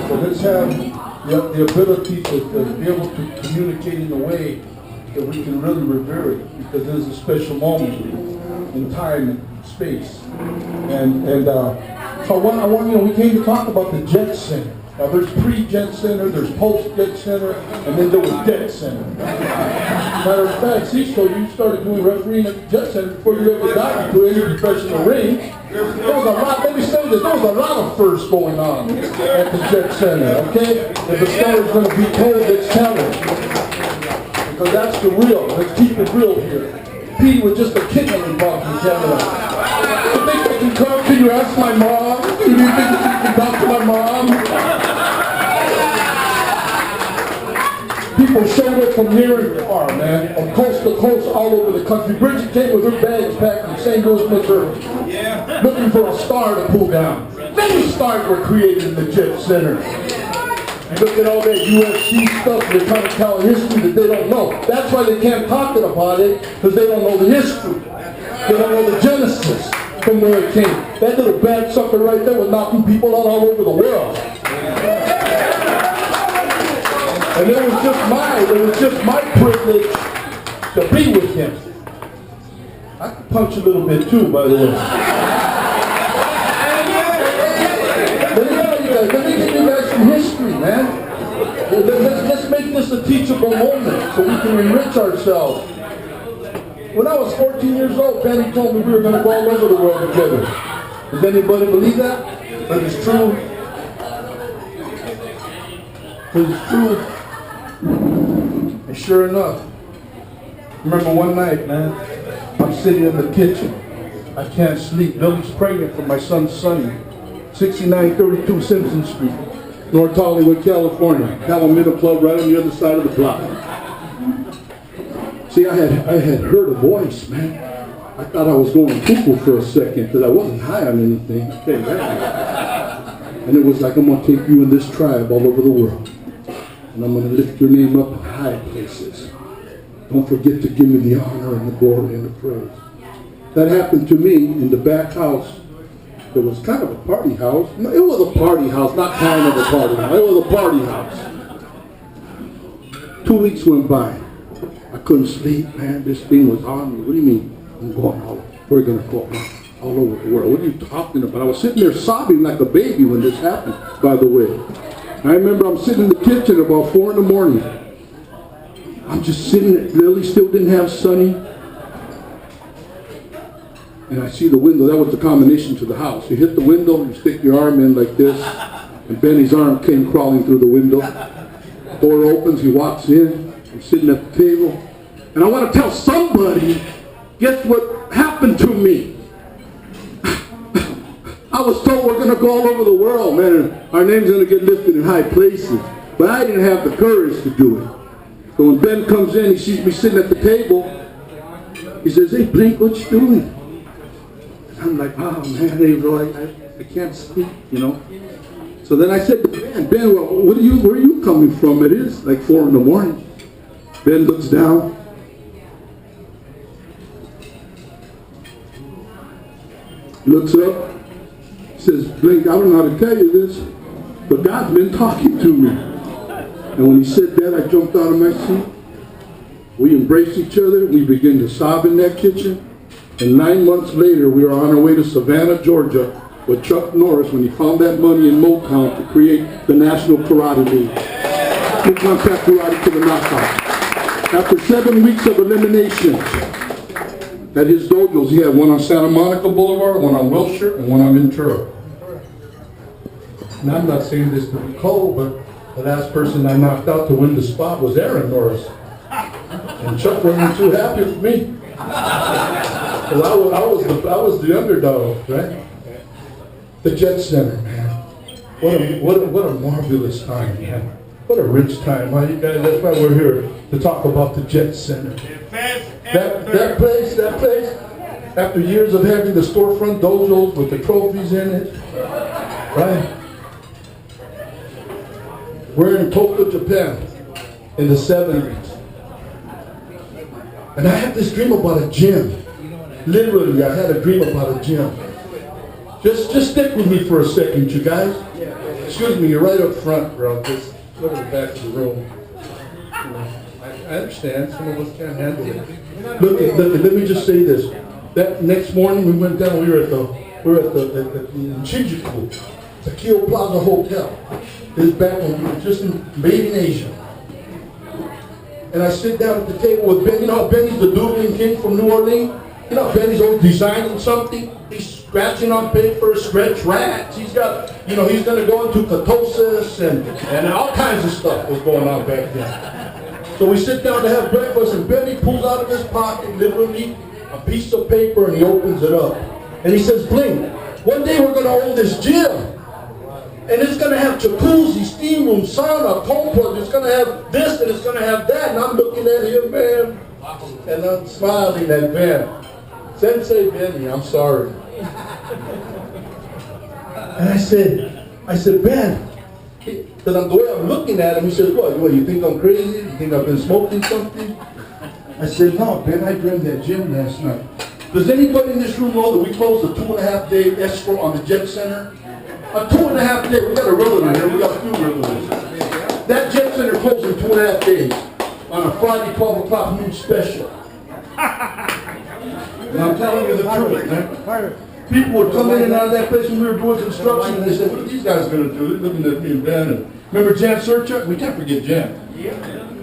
So let's have the ability to be able to communicate in a way that we can really revere it, because it is a special moment in time and space. So I want we came to talk about the Jet Center. Now there's pre-Jet Center, there's post-Jet Center, and then there was Jet Center. Matter of fact, Cisco, you started doing refereeing at the Jet Center before you ever got into any professional ring. There was a lot, let me say this, there was a lot of firsts going on at the Jet Center, okay? If the story's going to be told, let's tell it. Because that's the real, let's keep it real here. Pete was just a kid involved in Canada. You think I can come to you, ask my mom? Do you think I can talk to my mom? People showed up from near and far, man, from coast to coast, all over the country. Bridget came with her bags packed from St. Louis, Missouri, looking for a star to pull down. Many stars were created in the Jet Center. You look at all that UFC stuff, they're trying to tell history that they don't know. That's why they can't talk about it, because they don't know the history. They don't know the genesis from where it came. That little bad sucker right there was knocking people out all over the world. And it was just my privilege to be with him. I could punch a little bit too, by the way. Let me give you guys some history, man. Let's make this a teachable moment so we can enrich ourselves. When I was 14 years old, Benny told me we were going to go all over the world together. Does anybody believe that? But it's true. But it's true. And sure enough, I remember one night, man, I'm sitting in the kitchen. I can't sleep. Lily's pregnant for my son Sonny. 6932 Simpson Street, North Hollywood, California. Calamita Club right on the other side of the block. See, I had heard a voice, man. I thought I was going cuckoo for a second because I wasn't high on anything. And it was like, I'm going to take you in this tribe all over the world. And I'm going to lift your name up in high places. Don't forget to give me the honor and the glory and the praise. That happened to me in the back house. It was kind of a party house. No, it was a party house, not kind of a party house. It was a party house. 2 weeks went by. I couldn't sleep, man. This thing was on me. What do you mean? I'm going all over. We're going to go all over the world. What are you talking about? I was sitting there sobbing like a baby when this happened, by the way. I remember I'm sitting in the kitchen about 4 in the morning. I'm just sitting there. Lily still didn't have Sonny. And I see the window. That was the combination to the house. You hit the window, you stick your arm in like this, and Benny's arm came crawling through the window. Door opens, he walks in. I'm sitting at the table. And I want to tell somebody, guess what happened to me? I was told we're going to go all over the world, man, and our name's going to get lifted in high places. But I didn't have the courage to do it. So when Ben comes in, he sees me sitting at the table. He says, "Hey, Blink, what you doing?" I'm like, oh man, I can't sleep, you know. So then I said to Ben, well, where are you coming from? It is like 4 in the morning. Ben looks down. Looks up. Says, Blink, I don't know how to tell you this, but God's been talking to me. And when he said that, I jumped out of my seat. We embraced each other. We began to sob in that kitchen. And 9 months later, we were on our way to Savannah, Georgia, with Chuck Norris when he found that money in Motown to create the National Karate League. Full contact karate to the knockout. After 7 weeks of elimination at his dojos, he had one on Santa Monica Boulevard, one on Wilshire, and one on Ventura. And I'm not saying this to be cold, but the last person I knocked out to win the spot was Aaron Norris. And Chuck wasn't too happy with me. Because I was the underdog, right? The Jet Center, man. What a marvelous time, man. What a rich time, huh? You guys, that's why we're here to talk about the Jet Center. That place, after years of having the storefront dojos with the trophies in it, right? We're in Tokyo, Japan in the 70s. And I had this dream about a gym. Literally, I had a dream about a gym. Just stick with me for a second, you guys. excuse me, you're right up front, bro. Just go to the back of the room. You know, I understand. Some of us can't handle it. Look, let me just say this. That next morning we went down. We were at the Shinjuku, the Kyo Plaza Hotel. This is back when we were just made in Asia. And I sit down at the table with Ben. You know, Benny's the doodling king from New Orleans. You know, Benny's always designing something. He's scratching on paper, stretch rats. He's got, you know, he's going to go into ketosis and all kinds of stuff was going on back then. So we sit down to have breakfast, and Benny pulls out of his pocket literally a piece of paper, and he opens it up. And he says, Blink, one day we're going to own this gym. And it's going to have jacuzzi, steam room, sauna, cold plunge. It's going to have this and it's going to have that. And I'm looking at him, man, and I'm smiling at Ben. Sensei Benny, I'm sorry. And I said, Ben, because the way I'm looking at him, he says, what, you think I'm crazy? You think I've been smoking something? I said, no, Ben, I dreamed that gym last night. Does anybody in this room know that we closed a 2.5-day escrow on the Jet Center? A 2.5 day, we got a realtor here, we got a few realtors. That Jet Center closed in 2.5 days on a Friday 12 o'clock noon special. And I'm telling you the truth, man. People would come in and out of that place when we were doing construction, and they said, what are these guys going to do? They're looking at me and Ben. And remember Jan Surchuk? We can't forget Jan.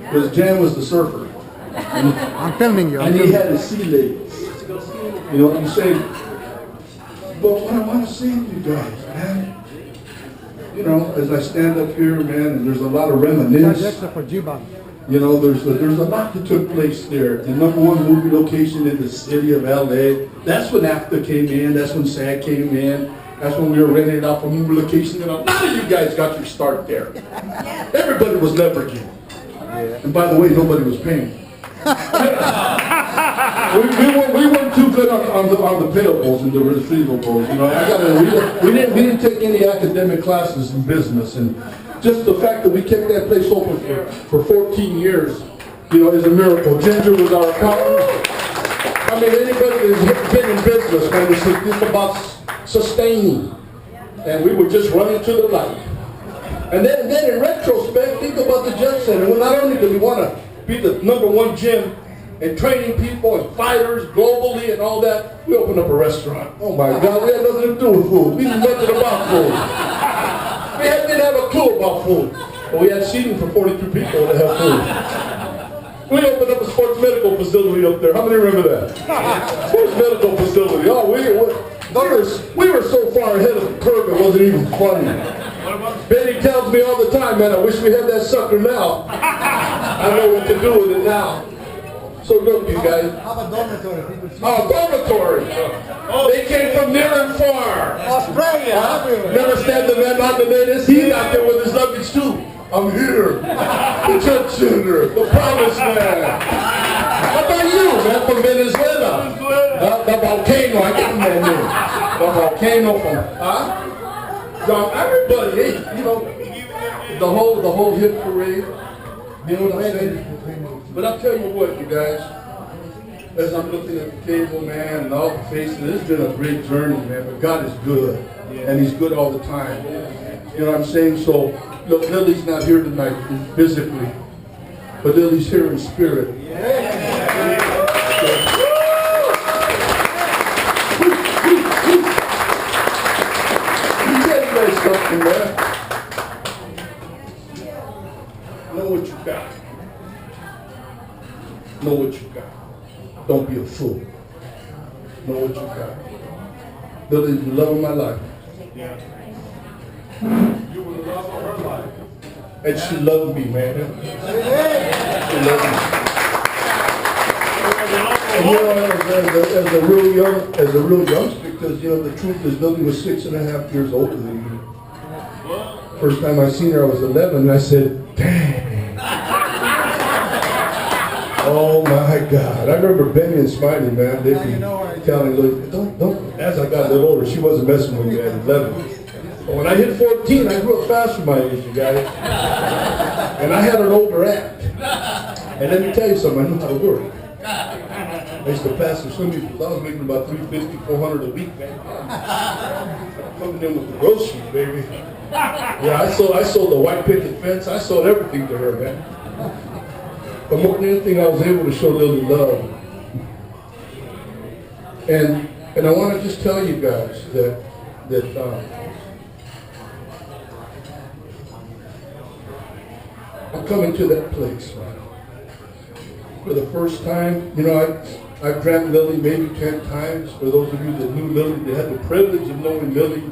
Because Jan was the surfer. I'm filming you. And he had his sea legs. You know what I'm saying? But what I want to say to you guys, man, you know, as I stand up here, man, and there's a lot of reminiscence. You know, there's a lot that took place there. The #1 movie location in the city of LA. That's when AFTA came in. That's when SAG came in. That's when we were renting it out for movie location. And a lot of you guys got your start there. Everybody was leveraging. And by the way, nobody was paying. we weren't too good on the payables and the receivables. You know, we didn't take any academic classes in business, and just the fact that we kept that place open for 14 years, you know, is a miracle. Ginger was our accountant. I mean, anybody that's been in business, man, it's about sustaining, and we were just running to the light. And then in retrospect, think about the Jet Center. Well, not only do we want to be the #1 gym and training people and fighters globally and all that, we opened up a restaurant. Oh my God, we had nothing to do with food. We didn't know nothing about food. We didn't have a clue about food. But we had seating for 42 people to have food. We opened up a sports medical facility up there. How many remember that? Sports medical facility. Oh, we were so far ahead of the curve it wasn't even funny. Benny tells me all the time, man, I wish we had that sucker now. I know what to do with it now. So look, you guys. How about dormitory? Oh, dormitory. They came from near and far. Australia. Never stand the man on the latest. He's out there with his luggage too. I'm here. The Jet Center. The promised land. How about you, man, from Venezuela? The volcano. I got that name. The volcano from, everybody, hey, you know, the whole hip parade. You know what I'm saying? But I'll tell you what, you guys, as I'm looking at the table, man, and all the faces, it's been a great journey, man, but God is good, and He's good all the time. You know what I'm saying? So, look, Lily's not here tonight physically, but Lily's here in spirit. Let me tell you guys something, man. Know what you got. Know what you got. Don't be a fool. Know what you got. Lily's the love of my life. Yeah. You were the love of her life. And she loved me, man. She loved me. And you know, as a real youngster, because you know the truth is Lily was 6.5 years older than me. First time I seen her, I was 11, and I said, dang. Oh my God. I remember Benny and Smiley, man. They'd be telling Lily, don't. As I got a little older, she wasn't messing with me at 11. But when I hit 14, I grew up fast for my age, you guys. And I had an older act. And let me tell you something, I knew how to work. I used to pastor Sundays because I was making about $350, $400 a week, man. Coming in with the groceries, baby. Yeah, I sold the white picket fence. I sold everything to her, man. But more than anything, I was able to show Lily love. And I want to just tell you guys that I'm coming to that place, man. For the first time, you know, I've drank Lily maybe 10 times. For those of you that knew Lily, they had the privilege of knowing Lily.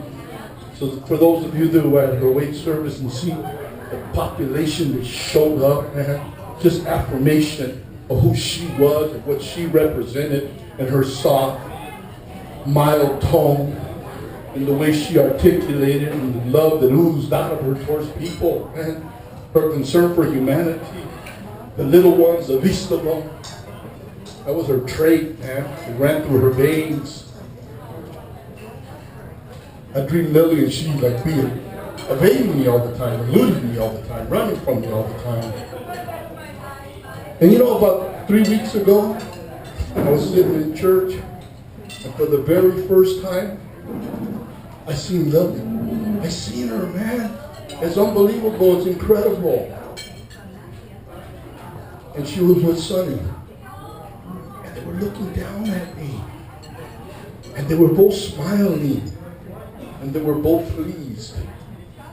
So for those of you that were at her wake service and see the population that showed up, man, just affirmation of who she was and what she represented, and her soft, mild tone, and the way she articulated, and the love that oozed out of her towards people, man, her concern for humanity, the little ones, the least of them. That was her trait, man. It ran through her veins. I dreamed Lily and she like being evading me all the time, eluding me all the time, running from me all the time. And you know, about 3 weeks ago, I was sitting in church, and for the very first time, I seen Lily. I seen her, man. It's unbelievable. It's incredible. And she was with Sonny. And they were looking down at me. And they were both smiling. And they were both pleased.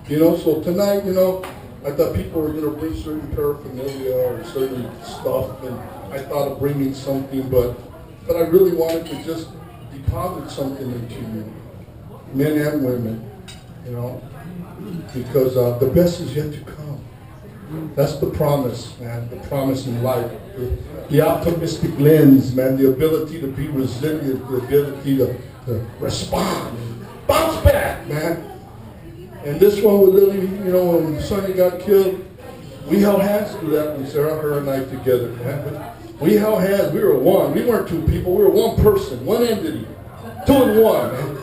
You know, so tonight, you know, I thought people were going to bring certain paraphernalia or certain stuff. And I thought of bringing something, but I really wanted to just deposit something into you. Men and women, you know. Because the best is yet to come. That's the promise, man, the promise in life. The optimistic lens, man, the ability to be resilient, the ability to respond, bounce back, man. And this one with Lily, you know, when Sonny got killed, we held hands through that one, Sarah, her and I together, man. We held hands, we were one. We weren't two people, we were one person, one entity, 2 in 1, man.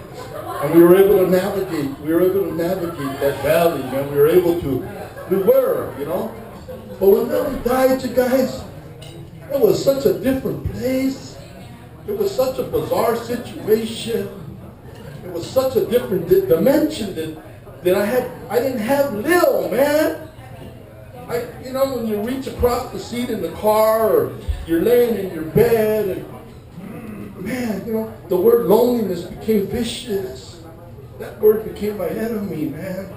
And we were able to navigate that valley, man. We were, you know. But when Lily died, you guys, it was such a different place. It was such a bizarre situation. It was such a different dimension that I didn't have Lil, man. You know, when you reach across the seat in the car, or you're laying in your bed, and man, you know, the word loneliness became vicious. That word became my enemy, man.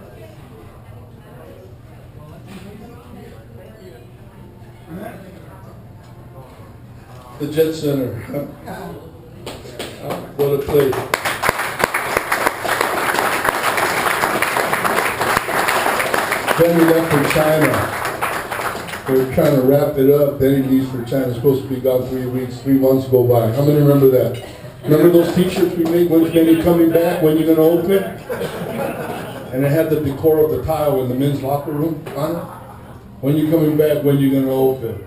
The Jet Center. What a place. Then we left for China. We're trying to wrap it up. Then he leaves for China. It's supposed to be gone 3 weeks. 3 months go by. How many remember that? Remember those t-shirts we made? When's Benny coming back? When you going to open it? And it had the decor of the tile in the men's locker room on it. When you coming back? When you going to open?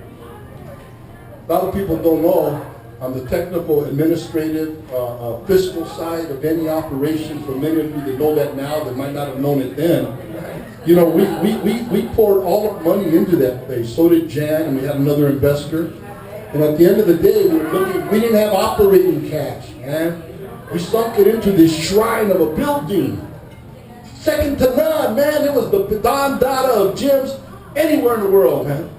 A lot of people don't know on the technical, administrative, fiscal side of any operation. For many of you that know that now, that might not have known it then. You know, we poured all our money into that place. So did Jan, and we had another investor. And at the end of the day, we didn't have operating cash, man. We sunk it into this shrine of a building. Second to none, man. It was the Don Dada of gyms anywhere in the world, man.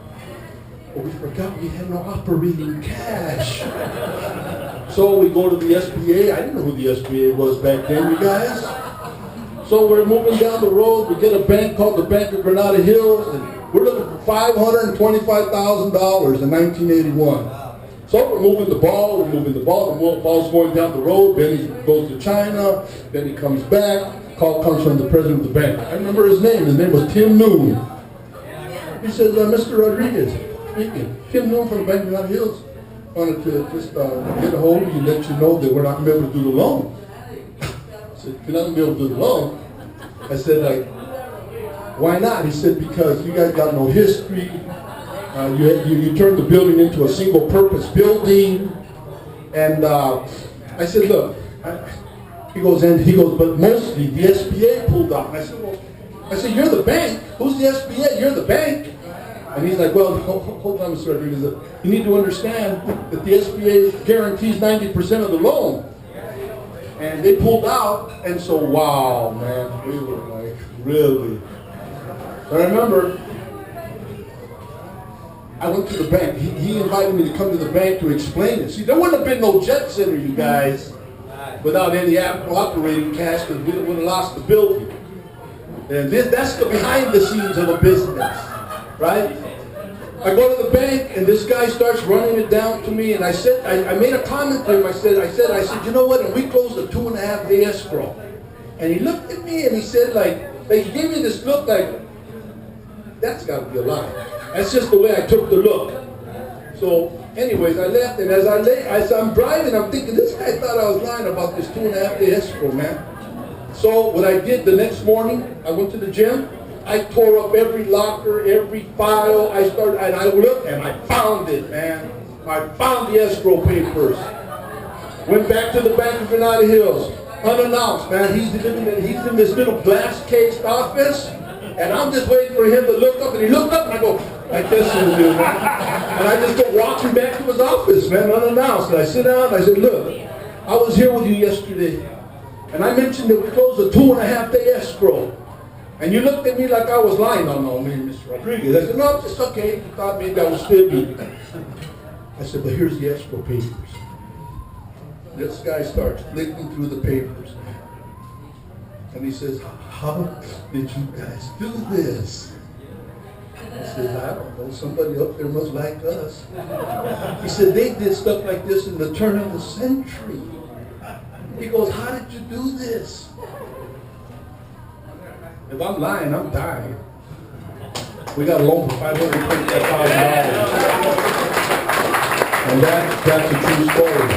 But we forgot we had no operating cash. So we go to the SBA. I didn't know who the SBA was back then, you guys. So we're moving down the road. We get a bank called the Bank of Granada Hills, and we're looking for $525,000 in 1981. So we're moving the ball. The ball's going down the road. Benny goes to China. Then he comes back. Call comes from the president of the bank. I remember his name. His name was Tim Noon. He says, Mr. Rodriguez, speaking. Tim Noon from the Bank of Granada Hills wanted to just get a hold of you and let you know that we're not going to be able to do the loan. I said, you're not going to be able to do the loan? I said, why not? He said, because you guys got no history. You turned the building into a single-purpose building. And I said, look, he goes, but mostly the SBA pulled out. And I said, you're the bank. Who's the SBA? You're the bank. And he's like, well, hold on, Mr. Rodriguez. You need to understand that the SBA guarantees 90% of the loan. And they pulled out, and so, wow, man, we were like, really? But I remember, I went to the bank. He invited me to come to the bank to explain it. See, there wouldn't have been no jet center, you guys, without any operating cash, because we would have lost the building. And that's the behind the scenes of a business, right? I go to the bank, and this guy starts running it down to me, and I said, I made a comment to him. I said, you know what? And we closed a 2.5-day escrow. And he looked at me, and he said, like he gave me this look like, that's got to be a lie. That's just the way I took the look. So, anyways, I left, and as I'm driving, I'm thinking, this guy thought I was lying about this 2.5-day escrow, man. So, what I did the next morning, I went to the gym. I tore up every locker, every file. I looked, and I found it, man. I found the escrow papers. Went back to the Bank of Granada Hills, unannounced, man. He's in this little glass-cased office, and I'm just waiting for him to look up, and he looked up, and I go, like this, man. And I just go walking back to his office, man, unannounced. And I sit down, and I said, look, I was here with you yesterday, and I mentioned that we closed a 2.5-day escrow. And you looked at me like I was lying. No, me, Mr. Rodriguez. I said, no, it's okay. You thought maybe I was fibbing. I said, but here's the escrow papers. This guy starts flicking through the papers. And he says, how did you guys do this? I said, I don't know. Somebody up there must like us. He said, they did stuff like this in the turn of the century. He goes, how did you do this? If I'm lying, I'm dying. We got a loan for $525,000. And that's a true story.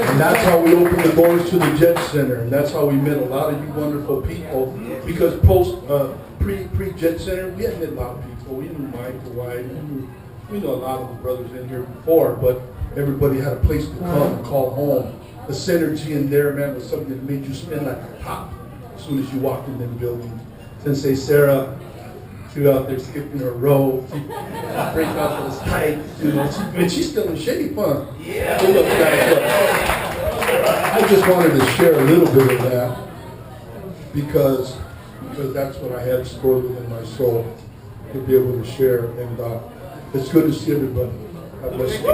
And that's how we opened the doors to the Jet Center. And that's how we met a lot of you wonderful people. Because pre-Jet Center, we had met a lot of people. We knew Mike, Hawaii. We knew a lot of the brothers in here before. But everybody had a place to come and call home. The synergy in there, man, was something that made you spin like a top as soon as you walked in the building. Sensei Sarah, she was out there skipping her rope. She breaks out those tights, you know. She's still in shape, huh? Yeah. Look, guys, look. I just wanted to share a little bit of that because that's what I had stored within my soul to be able to share. And it's good to see everybody. God bless you.